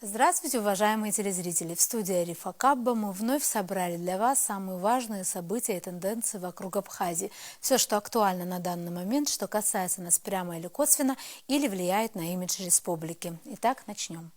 Здравствуйте, уважаемые телезрители! В студии Арифа Кабба мы вновь собрали для вас самые важные события и тенденции вокруг Абхазии. Все, что актуально на данный момент, что касается нас прямо или косвенно, или влияет на имидж республики. Итак, начнем.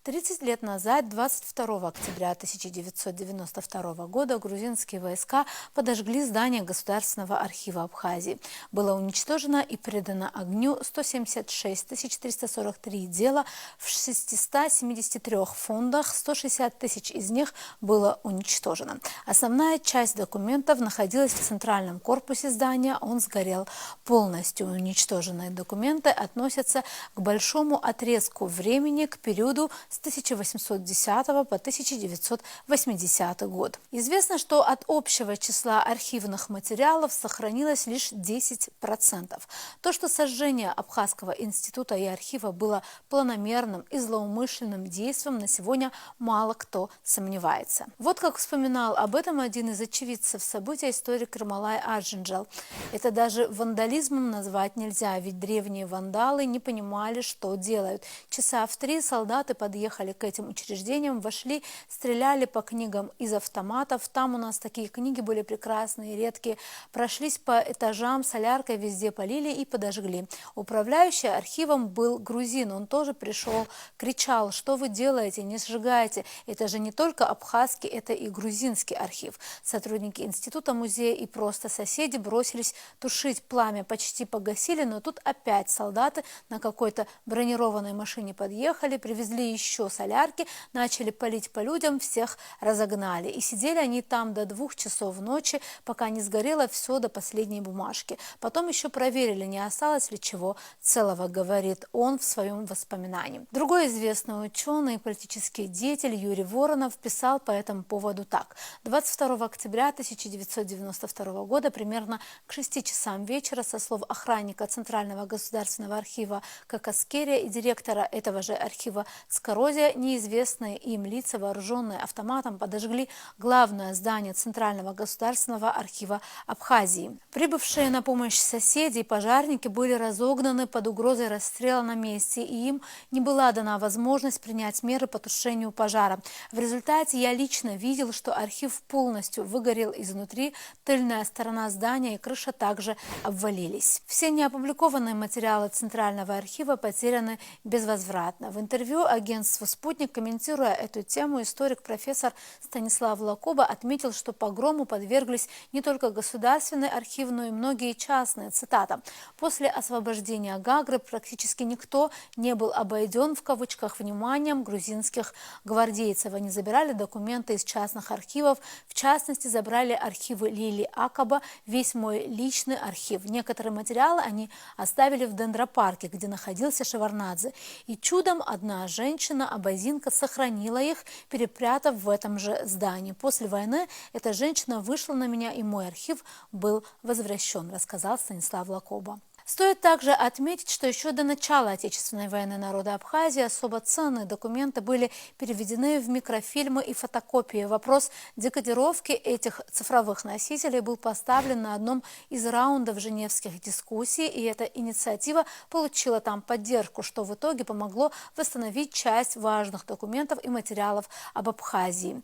30 лет назад, 22 октября 1992 года, грузинские войска подожгли здание Государственного архива Абхазии. Было уничтожено и предано огню 176 343 дела в 673 фондах, 160 тысяч из них было уничтожено. Основная часть документов находилась в центральном корпусе здания, он сгорел полностью. Уничтоженные документы относятся к большому отрезку времени, к периоду с 1810 по 1980 год. Известно, что от общего числа архивных материалов сохранилось лишь 10%. То, что сожжение Абхазского института и архива было планомерным и злоумышленным действием, на сегодня мало кто сомневается. Вот как вспоминал об этом один из очевидцев события, историк Ермолай Аджинджал. Это даже вандализмом назвать нельзя, ведь древние вандалы не понимали, что делают. Часа в 3 солдаты подъехали к этим учреждениям, вошли, стреляли по книгам из автоматов. Там у нас такие книги были прекрасные, редкие. Прошлись по этажам, соляркой везде полили и подожгли. Управляющий архивом был грузин. Он тоже пришел, кричал: что вы делаете, не сжигайте. Это же не только абхазский, это и грузинский архив. Сотрудники института, музея и просто соседи бросились тушить пламя, почти погасили, но тут опять солдаты на какой-то бронированной машине подъехали, привезли еще солярки, начали палить по людям, всех разогнали. И сидели они там до 2 часов ночи, пока не сгорело все до последней бумажки. Потом еще проверили, не осталось ли чего целого, говорит он в своем воспоминании. Другой известный ученый и политический деятель Юрий Воронов писал по этому поводу так. 22 октября 1992 года, примерно к 6 часам вечера, со слов охранника Центрального государственного архива Какаскерия и директора этого же архива Скорозия, неизвестные им лица, вооруженные автоматом, подожгли главное здание Центрального государственного архива Абхазии. Прибывшие на помощь соседи и пожарники были разогнаны под угрозой расстрела на месте, и им не была дана возможность принять меры по тушению пожара. В результате я лично видел, что архив полностью выгорел изнутри, тыльная сторона здания и крыша также обвалились. Все неопубликованные материалы Центрального архива потеряны безвозвратно. В интервью агентству «Спутник», комментируя эту тему, историк-профессор Станислав Лакоба отметил, что погрому подверглись не только государственный архив, но и многие частные. Цитата: «После освобождения Гагры практически никто не был обойден в кавычках вниманием грузинских гвардейцев. Они забирали документы из частных архивов, в частности, забрали архивы Лили Акаба, весь мой личный архив. Некоторые материалы они оставили в дендропарке, где находился Шеварднадзе. И чудом одна женщина, абазинка, сохранила их, перепрятав в этом же здании. После войны эта женщина вышла на меня, и мой архив был возвращен», рассказал Станислав Лакоба. Стоит также отметить, что еще до начала Отечественной войны народы Абхазии особо ценные документы были переведены в микрофильмы и фотокопии. Вопрос декодировки этих цифровых носителей был поставлен на одном из раундов женевских дискуссий, и эта инициатива получила там поддержку, что в итоге помогло восстановить часть важных документов и материалов об Абхазии.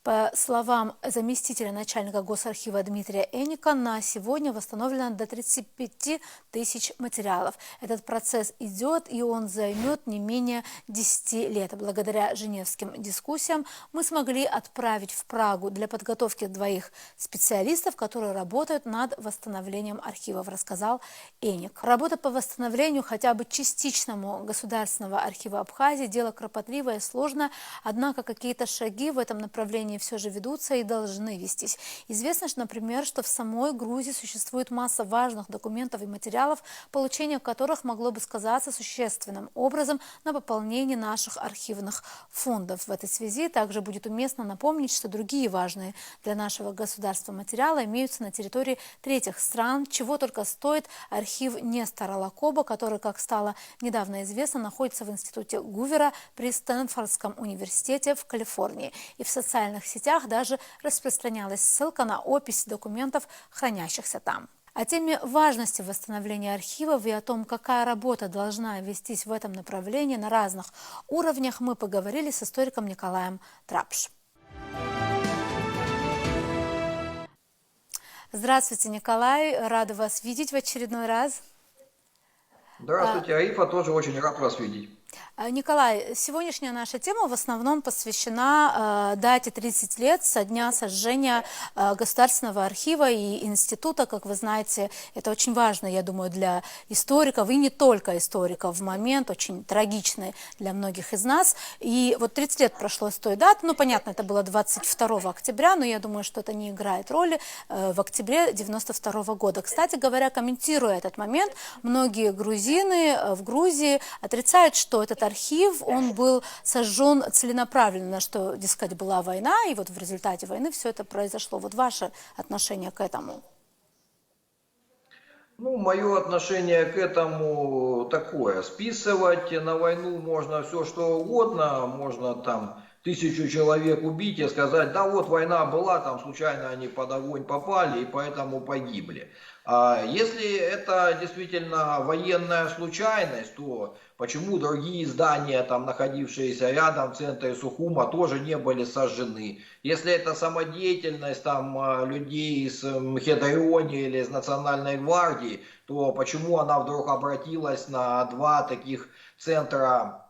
По словам заместителя начальника Госархива Дмитрия Эника, на сегодня восстановлено до 35 тысяч материалов. Этот процесс идет, и он займет не менее 10 лет. Благодаря женевским дискуссиям мы смогли отправить в Прагу для подготовки 2 специалистов, которые работают над восстановлением архивов, рассказал Эник. Работа по восстановлению хотя бы частичному Государственного архива Абхазии – дело кропотливое и сложное, однако какие-то шаги в этом направлении все же ведутся и должны вестись. Известно, что, например, что в самой Грузии существует масса важных документов и материалов, получение которых могло бы сказаться существенным образом на пополнении наших архивных фондов. В этой связи также будет уместно напомнить, что другие важные для нашего государства материалы имеются на территории третьих стран, чего только стоит архив Нестора Лакоба, который, как стало недавно известно, находится в институте Гувера при Стэнфордском университете в Калифорнии. И в социальных сетях даже распространялась ссылка на опись документов, хранящихся там. О теме важности восстановления архивов и о том, какая работа должна вестись в этом направлении на разных уровнях, мы поговорили с историком Николаем Трапш. Здравствуйте, Николай. Рада вас видеть в очередной раз. Здравствуйте, Аифа, тоже очень рад вас видеть. Николай, сегодняшняя наша тема в основном посвящена дате 30 лет со дня сожжения Государственного архива и института. Как вы знаете, это очень важно, я думаю, для историков, и не только историков, в момент очень трагичный для многих из нас. И вот 30 лет прошло с той даты, ну, понятно, это было 22 октября, но я думаю, что это не играет роли, в октябре 92 года. Кстати говоря, комментируя этот момент, многие грузины в Грузии отрицают, что этот архив, он был сожжен целенаправленно, что, дескать, была война, и вот в результате войны все это произошло. Вот ваше отношение к этому? Ну, мое отношение к этому такое. Списывать на войну можно все что угодно, можно там 1000 человек убить и сказать, да вот война была, там случайно они под огонь попали и поэтому погибли. А если это действительно военная случайность, то почему другие здания, там находившиеся рядом в центре Сухума, тоже не были сожжены? Если это самодеятельность там людей из Мхедриони или из Национальной гвардии, то почему она вдруг обратилась на два таких центра,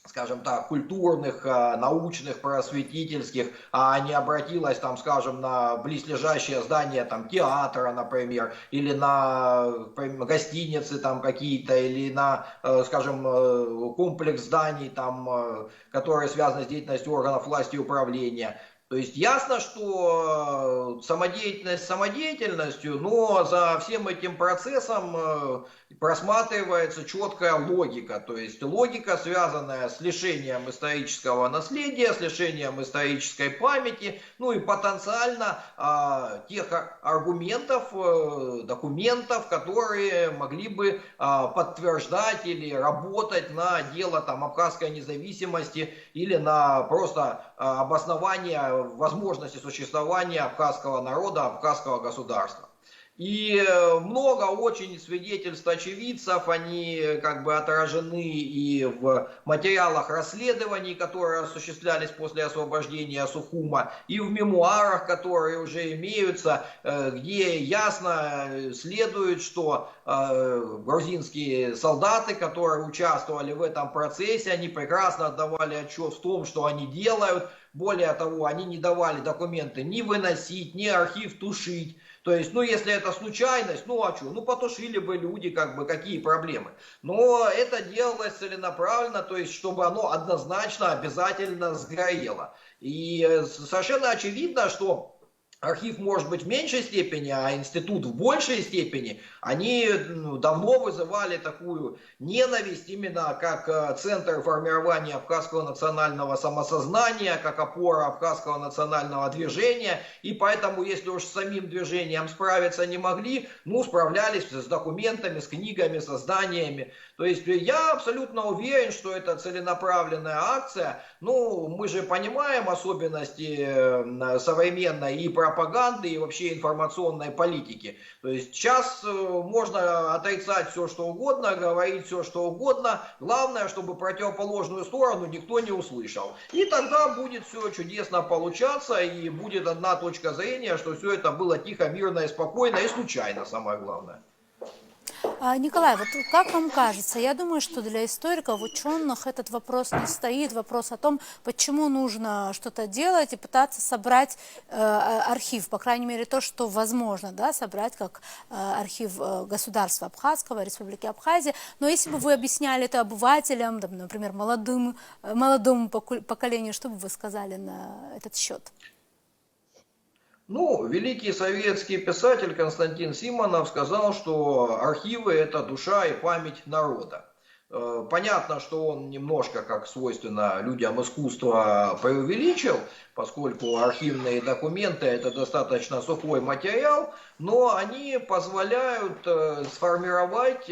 скажем так, культурных, научных, просветительских, а не обратилась, там, скажем, на близлежащее здание там, театра, например, или на гостиницы там какие-то, или на, скажем, комплекс зданий, там, которые связаны с деятельностью органов власти и управления. То есть ясно, что самодеятельность самодеятельностью, но за всем этим процессом просматривается четкая логика. То есть логика, связанная с лишением исторического наследия, с лишением исторической памяти, ну и потенциально тех аргументов, документов, которые могли бы подтверждать или работать на дело там, абхазской независимости или на просто обоснование возможности существования абхазского народа, абхазского государства. И много очень свидетельств очевидцев, они как бы отражены и в материалах расследований, которые осуществлялись после освобождения Сухума, и в мемуарах, которые уже имеются, где ясно следует, что грузинские солдаты, которые участвовали в этом процессе, они прекрасно отдавали отчет в том, что они делают. Более того, они не давали документы ни выносить, ни архив тушить. То есть, ну, если это случайность, ну, а что? Ну, потушили бы люди, как бы, какие проблемы? Но это делалось целенаправленно, то есть, чтобы оно однозначно, обязательно сгорело. И совершенно очевидно, что архив может быть в меньшей степени, а институт в большей степени, они давно вызывали такую ненависть именно как центр формирования абхазского национального самосознания, как опора абхазского национального движения, и поэтому, если уж с самим движением справиться не могли, ну, справлялись с документами, с книгами, со зданиями. То есть я абсолютно уверен, что это целенаправленная акция. Ну, мы же понимаем особенности современной и пропаганды, и вообще информационной политики. То есть сейчас можно отрицать все, что угодно, говорить все, что угодно. Главное, чтобы противоположную сторону никто не услышал. И тогда будет все чудесно получаться, и будет одна точка зрения, что все это было тихо, мирно и спокойно, и случайно, самое главное. Николай, вот как вам кажется, я думаю, что для историков, ученых этот вопрос не стоит, вопрос о том, почему нужно что-то делать и пытаться собрать архив, по крайней мере, то, что возможно, да, собрать как архив государства Абхазского, Республики Абхазия. Но если бы вы объясняли это обывателям, там, например, молодому поколению, что бы вы сказали на этот счет? Ну, великий советский писатель Константин Симонов сказал, что архивы – это душа и память народа. Понятно, что он немножко, как свойственно людям искусства, преувеличил, поскольку архивные документы – это достаточно сухой материал, но они позволяют сформировать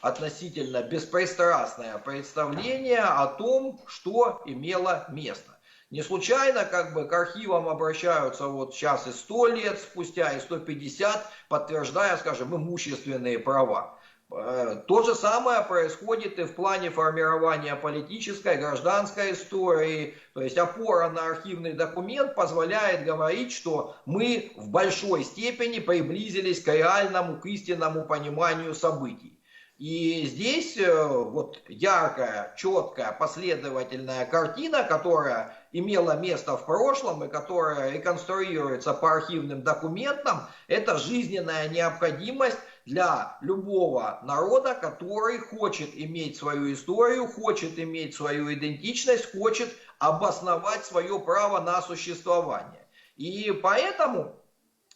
относительно беспристрастное представление о том, что имело место. Не случайно как бы к архивам обращаются вот сейчас и 100 лет спустя, и 150, подтверждая, скажем, имущественные права. То же самое происходит и в плане формирования политической, гражданской истории. То есть опора на архивный документ позволяет говорить, что мы в большой степени приблизились к реальному, к истинному пониманию событий. И здесь вот яркая, четкая, последовательная картина, которая имела место в прошлом и которая реконструируется по архивным документам, это жизненная необходимость для любого народа, который хочет иметь свою историю, хочет иметь свою идентичность, хочет обосновать свое право на существование. И поэтому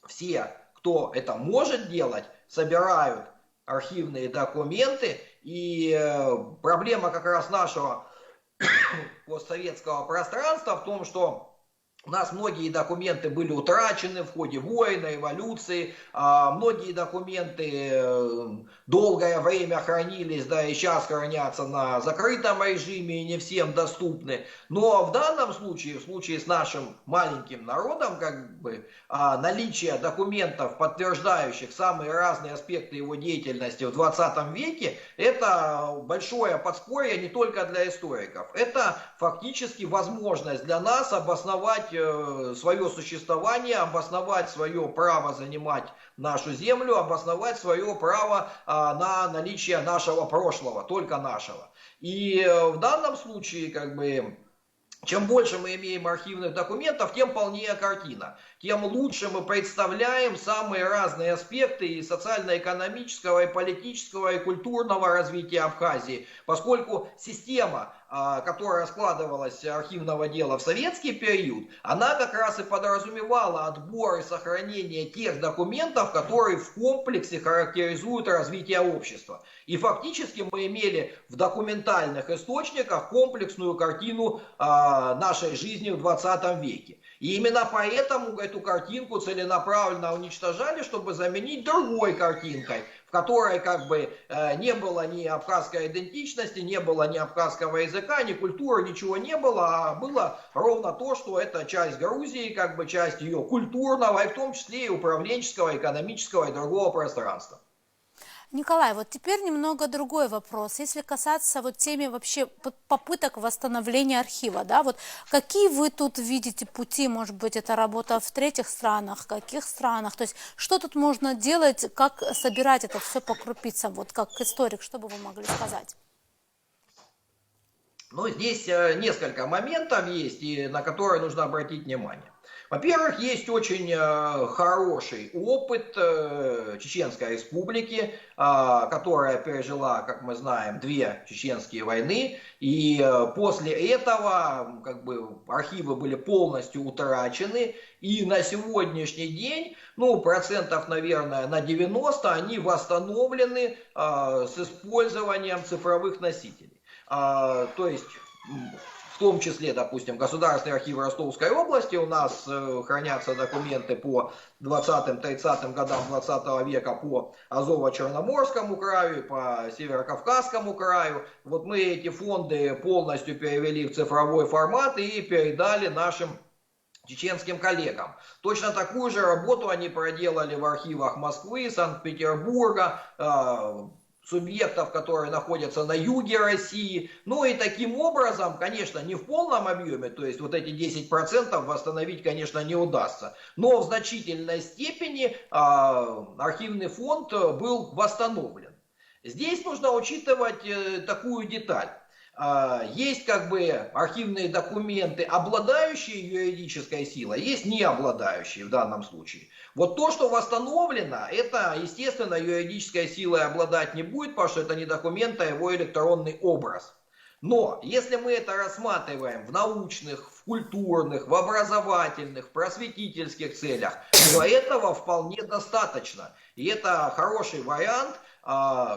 все, кто это может делать, собирают архивные документы, и проблема как раз нашего постсоветского пространства в том, что у нас многие документы были утрачены в ходе войн, революции, многие документы долгое время хранились, да и сейчас хранятся на закрытом режиме и не всем доступны. Но в данном случае, в случае с нашим маленьким народом, как бы наличие документов, подтверждающих самые разные аспекты его деятельности в 20 веке, это большое подспорье не только для историков. Это фактически возможность для нас обосновать свое существование, обосновать свое право занимать нашу землю, обосновать свое право на наличие нашего прошлого, только нашего. И в данном случае, как бы, чем больше мы имеем архивных документов, тем полнее картина. Тем лучше мы представляем самые разные аспекты и социально-экономического, и политического, и культурного развития Абхазии. Поскольку система, которая складывалась архивного дела в советский период, она как раз и подразумевала отбор и сохранение тех документов, которые в комплексе характеризуют развитие общества. И фактически мы имели в документальных источниках комплексную картину нашей жизни в 20 веке. И именно поэтому эту картинку целенаправленно уничтожали, чтобы заменить другой картинкой, в которой как бы не было ни абхазской идентичности, не было ни абхазского языка, ни культуры, ничего не было, а было ровно то, что это часть Грузии, как бы часть ее культурного, и в том числе и управленческого, экономического и другого пространства. Николай, вот теперь немного другой вопрос. Если касаться вот темы вообще попыток восстановления архива, да, вот какие вы тут видите пути, может быть, это работа в третьих странах, в каких странах, то есть что тут можно делать, как собирать это все по крупицам, вот как историк, что бы вы могли сказать? Ну, здесь несколько моментов есть, и на которые нужно обратить внимание. Во-первых, есть очень хороший опыт Чеченской республики, которая пережила, как мы знаем, 2 чеченские войны, и после этого как бы архивы были полностью утрачены, и на сегодняшний день, ну, процентов, наверное, на 90 они восстановлены с использованием цифровых носителей. То есть в том числе, допустим, Государственный архив Ростовской области, у нас хранятся документы по 20-30 годам 20 века по Азово-Черноморскому краю, по Северокавказскому краю. Вот мы эти фонды полностью перевели в цифровой формат и передали нашим чеченским коллегам. Точно такую же работу они проделали в архивах Москвы, Санкт-Петербурга, субъектов, которые находятся на юге России. Ну и таким образом, конечно, не в полном объеме, то есть вот эти 10% восстановить, конечно, не удастся. Но в значительной степени архивный фонд был восстановлен. Здесь нужно учитывать такую деталь. Есть как бы архивные документы, обладающие юридической силой, есть не обладающие в данном случае. Вот то, что восстановлено, это, естественно, юридической силой обладать не будет, потому что это не документ, а его электронный образ. Но если мы это рассматриваем в научных, в культурных, в образовательных, в просветительских целях, то этого вполне достаточно. И это хороший вариант,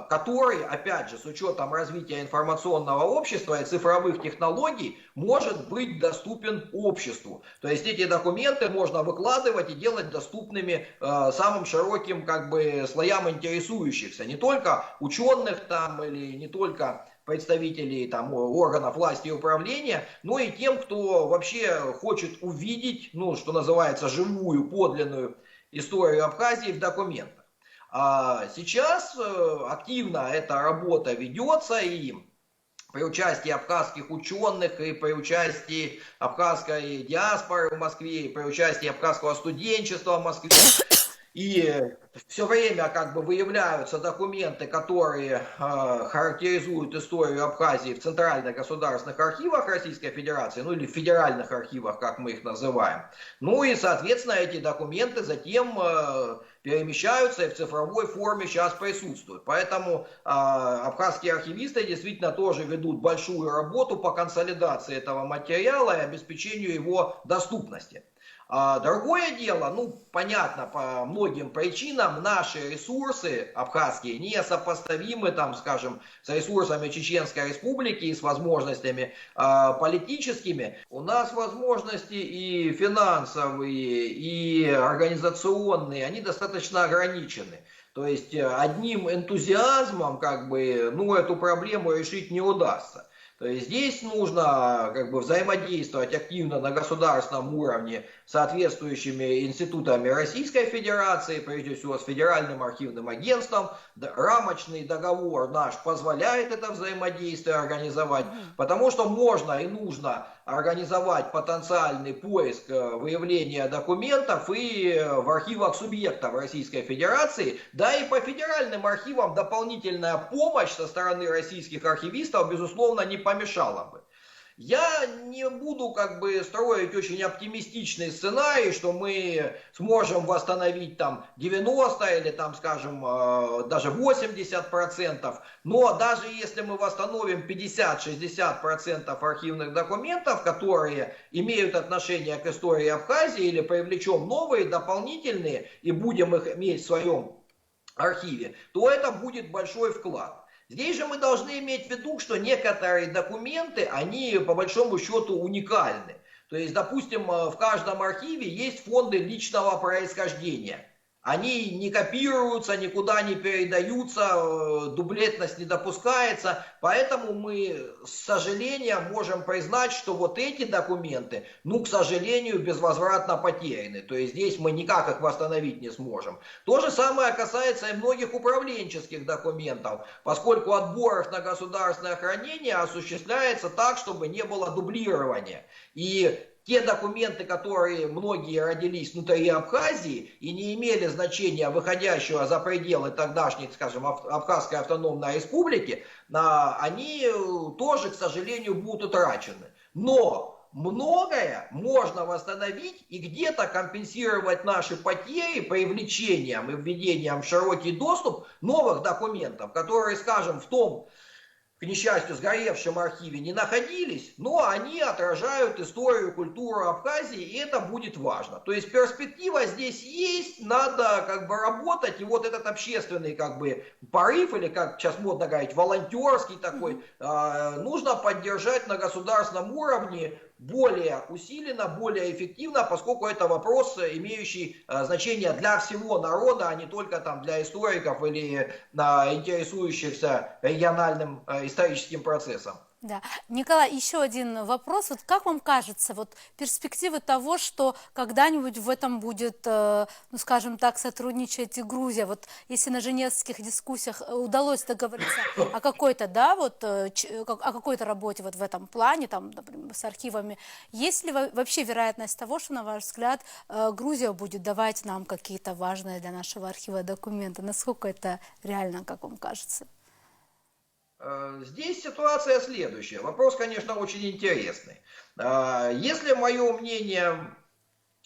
который, опять же, с учетом развития информационного общества и цифровых технологий, может быть доступен обществу. То есть эти документы можно выкладывать и делать доступными самым широким как бы слоям интересующихся. Не только ученых там или не только представителей там, органов власти и управления, но и тем, кто вообще хочет увидеть, ну, что называется, живую, подлинную историю Абхазии в документах. А сейчас активно эта работа ведется, и при участии абхазских ученых, и при участии абхазской диаспоры в Москве, и при участии абхазского студенчества в Москве. И все время как бы выявляются документы, которые характеризуют историю Абхазии в центральных государственных архивах Российской Федерации, ну или в федеральных архивах, как мы их называем. Ну и, соответственно, эти документы затем перемещаются и в цифровой форме сейчас присутствуют. Поэтому абхазские архивисты действительно тоже ведут большую работу по консолидации этого материала и обеспечению его доступности. А другое дело, ну, понятно, по многим причинам наши ресурсы абхазские не сопоставимы, там, скажем, с ресурсами Чеченской Республики и с возможностями политическими. У нас возможности и финансовые, и организационные, они достаточно ограничены. То есть одним энтузиазмом, как бы, ну, эту проблему решить не удастся. То есть здесь нужно как бы взаимодействовать активно на государственном уровне с соответствующими институтами Российской Федерации, прежде всего с Федеральным архивным агентством. Рамочный договор наш позволяет это взаимодействие организовать, потому что можно и нужно организовать потенциальный поиск выявления документов и в архивах субъектов Российской Федерации, да и по федеральным архивам дополнительная помощь со стороны российских архивистов, безусловно, не помешала бы. Я не буду как бы строить очень оптимистичный сценарий, что мы сможем восстановить там 90 или там, скажем, даже 80%, но даже если мы восстановим 50-60% архивных документов, которые имеют отношение к истории Абхазии, или привлечем новые, дополнительные, и будем их иметь в своем архиве, то это будет большой вклад. Здесь же мы должны иметь в виду, что некоторые документы, они по большому счету уникальны. То есть, допустим, в каждом архиве есть фонды личного происхождения. Они не копируются, никуда не передаются, дублетность не допускается. Поэтому мы с сожалением можем признать, что вот эти документы, ну, к сожалению, безвозвратно потеряны. То есть здесь мы никак их восстановить не сможем. То же самое касается и многих управленческих документов, поскольку отбор их на государственное хранение осуществляется так, чтобы не было дублирования. И те документы, которые многие родились внутри Абхазии и не имели значения выходящего за пределы тогдашней, скажем, Абхазской автономной республики, они тоже, к сожалению, будут утрачены. Но многое можно восстановить и где-то компенсировать наши потери привлечением и введением в широкий доступ новых документов, которые, скажем, в том, к несчастью, сгоревшем архиве не находились, но они отражают историю, культуру Абхазии, и это будет важно. То есть перспектива здесь есть, надо как бы работать, и вот этот общественный как бы порыв, или как сейчас модно говорить, волонтерский такой, нужно поддержать на государственном уровне более усиленно, более эффективно, поскольку это вопрос, имеющий значение для всего народа, а не только там для историков или интересующихся региональным историческим процессом. Да. Николай, еще один вопрос. Вот как вам кажется, вот перспективы того, что когда-нибудь в этом будет, ну скажем так, сотрудничать и Грузия? Вот если на женевских дискуссиях удалось договориться о какой-то, да, вот, о какой-то работе вот в этом плане, там, например, с архивами, есть ли вообще вероятность того, что, на ваш взгляд, Грузия будет давать нам какие-то важные для нашего архива документы? Насколько это реально, как вам кажется? Здесь ситуация следующая. Вопрос, конечно, очень интересный. Если мое мнение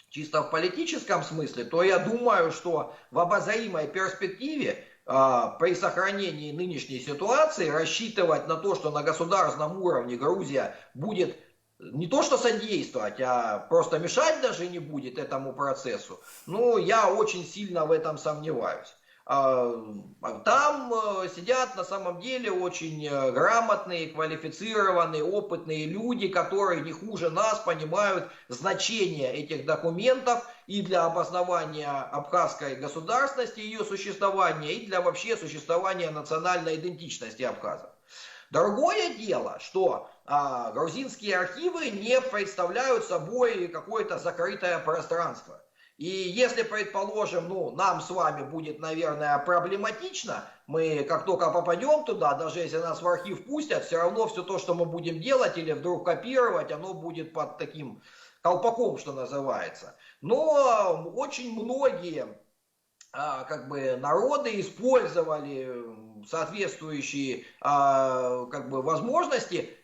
чисто в политическом смысле, то я думаю, что в обозримой перспективе при сохранении нынешней ситуации рассчитывать на то, что на государственном уровне Грузия будет не то что содействовать, а просто мешать даже не будет этому процессу, ну, я очень сильно в этом сомневаюсь. Там сидят на самом деле очень грамотные, квалифицированные, опытные люди, которые не хуже нас понимают значение этих документов и для обоснования абхазской государственности, ее существования, и для вообще существования национальной идентичности абхазов. Другое дело, что грузинские архивы не представляют собой какое-то закрытое пространство. И если, предположим, ну, нам с вами будет, наверное, проблематично, мы как только попадем туда, даже если нас в архив пустят, все равно все то, что мы будем делать или вдруг копировать, оно будет под таким колпаком, что называется. Но очень многие как бы народы использовали соответствующие как бы возможности,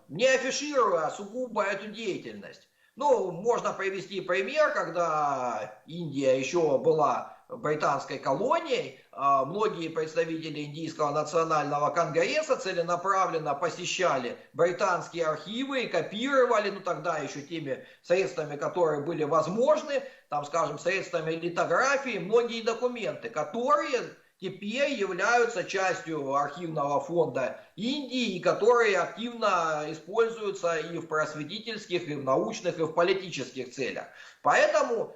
не афишируя сугубо эту деятельность. Ну, можно привести пример, когда Индия еще была британской колонией, многие представители Индийского национального конгресса целенаправленно посещали британские архивы и копировали, ну тогда еще теми средствами, которые были возможны, там, скажем, средствами литографии, многие документы, которые теперь являются частью архивного фонда Индии, и которые активно используются и в просветительских, и в научных, и в политических целях. Поэтому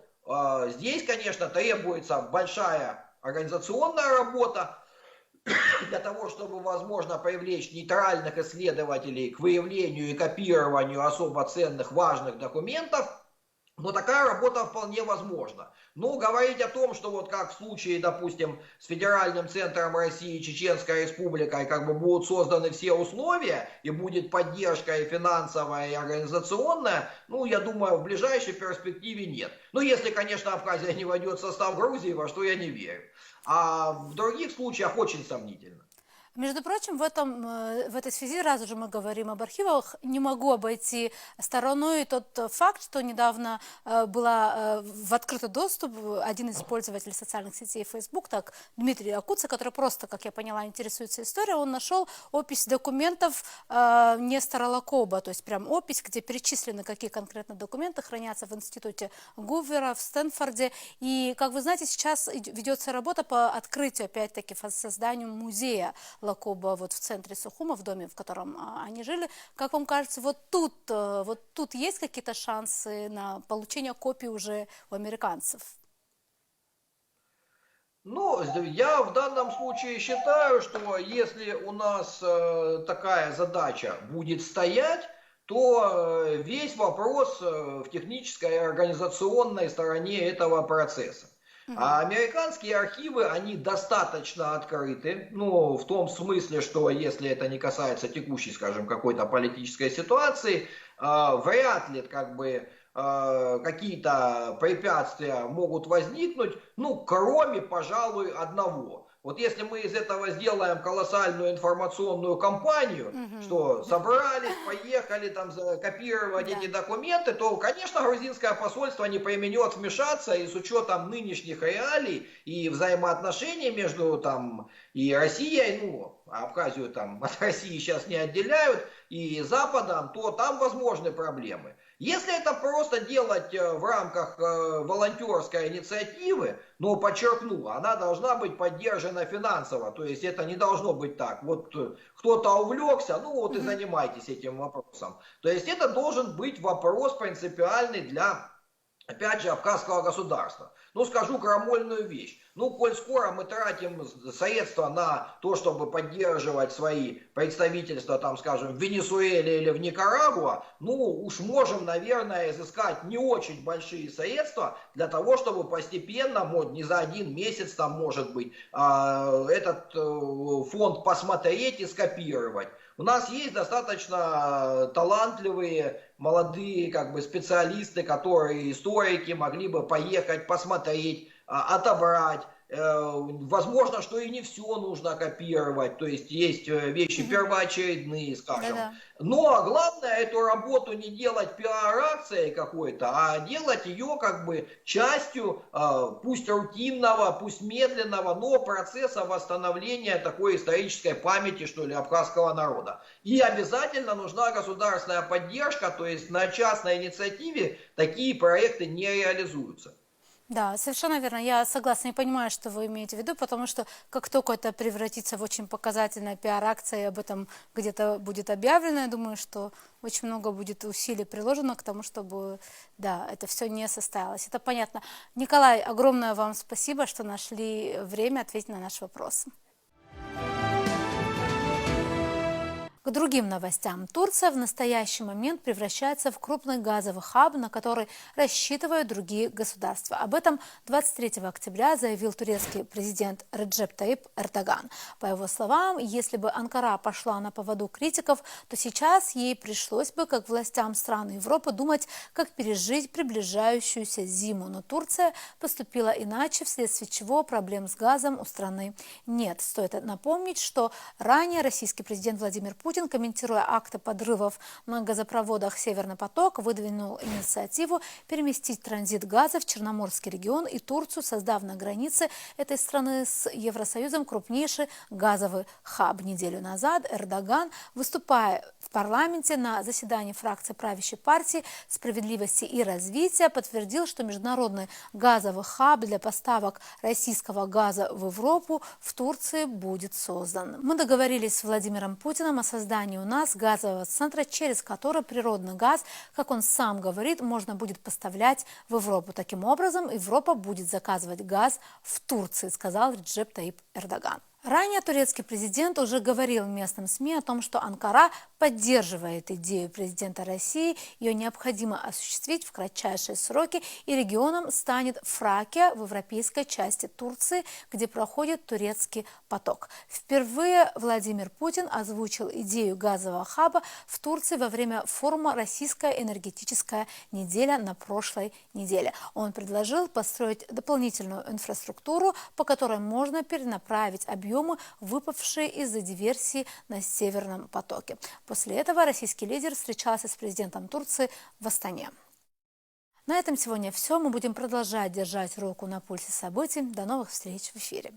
здесь, конечно, требуется большая организационная работа для того, чтобы, возможно, привлечь нейтральных исследователей к выявлению и копированию особо ценных, важных документов. Но такая работа вполне возможна. Но говорить о том, что вот как в случае, допустим, с Федеральным центром России и Чеченской Республикой как бы будут созданы все условия и будет поддержка и финансовая, и организационная, ну, я думаю, в ближайшей перспективе нет. Ну, если, конечно, Абхазия не войдет в состав Грузии, во что я не верю. А в других случаях очень сомнительно. Между прочим, в этой связи, раз уже мы говорим об архивах, не могу обойти стороной тот факт, что недавно была в открытый доступ один из пользователей социальных сетей Facebook, так, Дмитрий Акуца, который просто, как я поняла, интересуется историей, он нашел опись документов Нестора Лакоба, то есть прям опись, где перечислены, какие конкретно документы хранятся в институте Гувера в Стэнфорде. И, как вы знаете, сейчас ведется работа по открытию, опять-таки, созданию музея Лакоба вот в центре Сухума, в доме, в котором они жили. Как вам кажется, вот тут есть какие-то шансы на получение копий уже у американцев? Ну, я в данном случае считаю, что если у нас такая задача будет стоять, то весь вопрос в технической и организационной стороне этого процесса. А американские архивы, они достаточно открыты, ну, в том смысле, что если это не касается текущей, скажем, какой-то политической ситуации, вряд ли, как бы, какие-то препятствия могут возникнуть, ну, кроме, пожалуй, одного. Вот если мы из этого сделаем колоссальную информационную кампанию, что собрались, поехали там копировать эти документы, то, конечно, грузинское посольство не пойменет вмешаться, и с учетом нынешних реалий и взаимоотношений между там и Россией, ну, Абхазию там от России сейчас не отделяют, и Западом, то там возможны проблемы. Если это просто делать в рамках волонтерской инициативы, но подчеркну, она должна быть поддержана финансово, то есть это не должно быть так, вот кто-то увлекся, ну вот и занимайтесь этим вопросом. То есть это должен быть вопрос принципиальный для, опять же, абхазского государства. Ну, скажу крамольную вещь. Ну, коль скоро мы тратим средства на то, чтобы поддерживать свои представительства, там, скажем, в Венесуэле или в Никарагуа, ну, уж можем, наверное, изыскать не очень большие средства для того, чтобы постепенно, не за один месяц, там, может быть, этот фонд посмотреть и скопировать. У нас есть достаточно талантливые молодые как бы специалисты, которые историки могли бы поехать, посмотреть, отобрать. Возможно, что и не все нужно копировать, то есть есть вещи первоочередные, скажем. Но главное эту работу не делать пиар-акцией какой-то, а делать ее как бы частью, пусть рутинного, пусть медленного, но процесса восстановления такой исторической памяти, что ли, абхазского народа. И обязательно нужна государственная поддержка, то есть на частной инициативе такие проекты не реализуются. Да, совершенно верно. Я согласна и понимаю, что вы имеете в виду, потому что как только это превратится в очень показательная пиар-акция, и об этом где-то будет объявлено, я думаю, что очень много будет усилий приложено к тому, чтобы, да, это все не состоялось. Это понятно. Николай, огромное вам спасибо, что нашли время ответить на наши вопросы. К другим новостям. Турция в настоящий момент превращается в крупный газовый хаб, на который рассчитывают другие государства. Об этом 23 октября заявил турецкий президент Реджеп Таyyip Эрдоган. По его словам, если бы Анкара пошла на поводу критиков, то сейчас ей пришлось бы, как властям стран Европы, думать, как пережить приближающуюся зиму. Но Турция поступила иначе, вследствие чего проблем с газом у страны нет. Стоит напомнить, что ранее российский президент Владимир Путин, комментируя акты подрывов на газопроводах «Северный поток», выдвинул инициативу переместить транзит газа в Черноморский регион и Турцию, создав на границе этой страны с Евросоюзом крупнейший газовый хаб. Неделю назад Эрдоган, выступая в парламенте на заседании фракции правящей партии «Справедливости и развития», подтвердил, что международный газовый хаб для поставок российского газа в Европу в Турции будет создан. Мы договорились с Владимиром Путиным о создании у нас газового центра, через который природный газ, как он сам говорит, можно будет поставлять в Европу. Таким образом, Европа будет заказывать газ в Турции, сказал Реджеп Таyyip Эрдоган. Ранее турецкий президент уже говорил местным СМИ о том, что Анкара поддерживает идею президента России, ее необходимо осуществить в кратчайшие сроки, и регионом станет Фракия в европейской части Турции, где проходит турецкий поток. Впервые Владимир Путин озвучил идею газового хаба в Турции во время форума «Российская энергетическая неделя» на прошлой неделе. Он предложил построить дополнительную инфраструктуру, по которой можно перенаправить объемы, выпавшие из-за диверсии на Северном потоке. После этого российский лидер встречался с президентом Турции в Астане. На этом сегодня все. Мы будем продолжать держать руку на пульсе событий. До новых встреч в эфире.